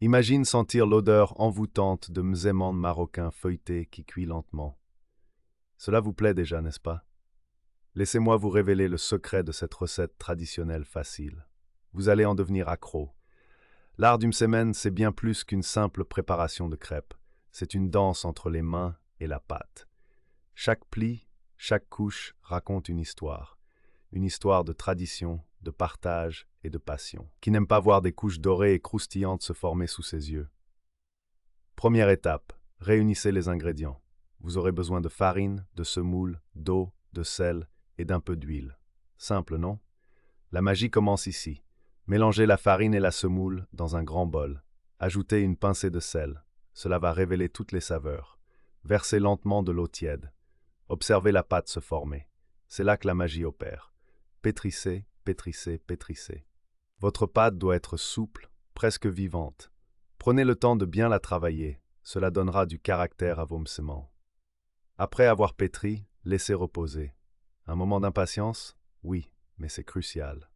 Imagine sentir l'odeur envoûtante de mseman marocain feuilleté qui cuit lentement. Cela vous plaît déjà, n'est-ce pas? Laissez-moi vous révéler le secret de cette recette traditionnelle facile. Vous allez en devenir accro. L'art du msemen, c'est bien plus qu'une simple préparation de crêpes. C'est une danse entre les mains et la pâte. Chaque pli, chaque couche raconte une histoire de tradition, de partage et de passion. Qui n'aime pas voir des couches dorées et croustillantes se former sous ses yeux? Première étape, réunissez les ingrédients. Vous aurez besoin de farine, de semoule, d'eau, de sel et d'un peu d'huile. Simple, non? La magie commence ici. Mélangez la farine et la semoule dans un grand bol. Ajoutez une pincée de sel. Cela va révéler toutes les saveurs. Versez lentement de l'eau tiède. Observez la pâte se former. C'est là que la magie opère. Pétrissez, pétrissez, pétrissez. Votre pâte doit être souple, presque vivante. Prenez le temps de bien la travailler. Cela donnera du caractère à vos msemans. Après avoir pétri, laissez reposer. Un moment d'impatience? Oui, mais c'est crucial.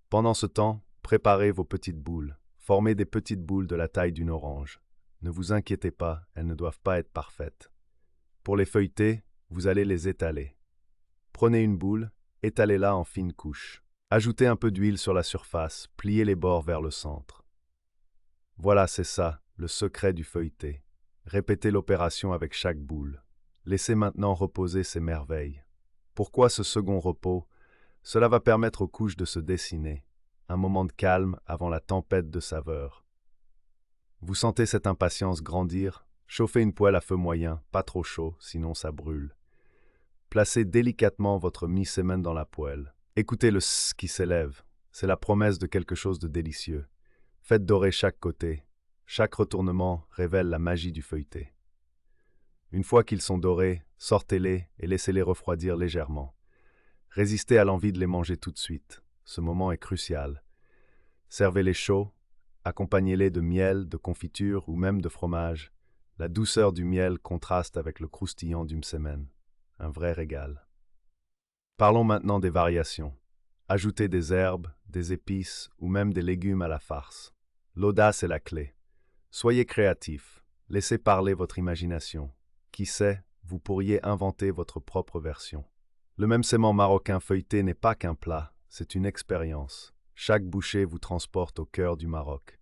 Pendant ce temps, préparez vos petites boules. Formez des petites boules de la taille d'une orange. Ne vous inquiétez pas, elles ne doivent pas être parfaites. Pour les feuilleter, vous allez les étaler. Prenez une boule, étalez-la en fines couches. Ajoutez un peu d'huile sur la surface, pliez les bords vers le centre. Voilà, c'est ça, le secret du feuilleté. Répétez l'opération avec chaque boule. Laissez maintenant reposer ces merveilles. Pourquoi ce second repos? Cela va permettre aux couches de se dessiner. Un moment de calme avant la tempête de saveurs. Vous sentez cette impatience grandir? Chauffez une poêle à feu moyen, pas trop chaud, sinon ça brûle. Placez délicatement votre mi-semaine dans la poêle. Écoutez le s qui s'élève. C'est la promesse de quelque chose de délicieux. Faites dorer chaque côté. Chaque retournement révèle la magie du feuilleté. Une fois qu'ils sont dorés, sortez-les et laissez-les refroidir légèrement. Résistez à l'envie de les manger tout de suite. Ce moment est crucial. Servez-les chauds, accompagnez-les de miel, de confiture ou même de fromage. La douceur du miel contraste avec le croustillant du msemen. Un vrai régal. Parlons maintenant des variations. Ajoutez des herbes, des épices ou même des légumes à la farce. L'audace est la clé. Soyez créatif. Laissez parler votre imagination. Qui sait, vous pourriez inventer votre propre version. Le même mseman marocain feuilleté n'est pas qu'un plat, c'est une expérience. Chaque bouchée vous transporte au cœur du Maroc.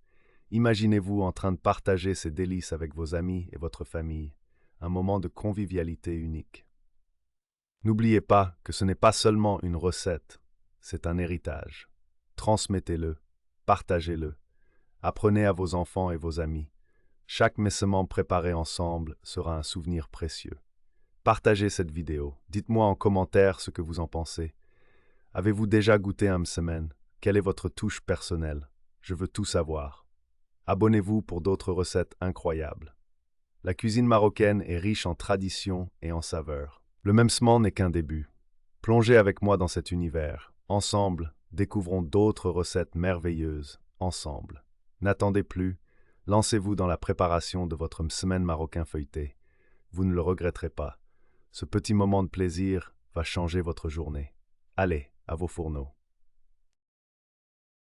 Imaginez-vous en train de partager ces délices avec vos amis et votre famille. Un moment de convivialité unique. N'oubliez pas que ce n'est pas seulement une recette, c'est un héritage. Transmettez-le, partagez-le. Apprenez à vos enfants et vos amis. Chaque messement préparé ensemble sera un souvenir précieux. Partagez cette vidéo. Dites-moi en commentaire ce que vous en pensez. Avez-vous déjà goûté un msemen? Quelle est votre touche personnelle? Je veux tout savoir. Abonnez-vous pour d'autres recettes incroyables. La cuisine marocaine est riche en traditions et en saveurs. Le mseman n'est qu'un début. Plongez avec moi dans cet univers. Ensemble, découvrons d'autres recettes merveilleuses. Ensemble. N'attendez plus. Lancez-vous dans la préparation de votre msemen marocain feuilleté. Vous ne le regretterez pas. Ce petit moment de plaisir va changer votre journée. Allez, à vos fourneaux.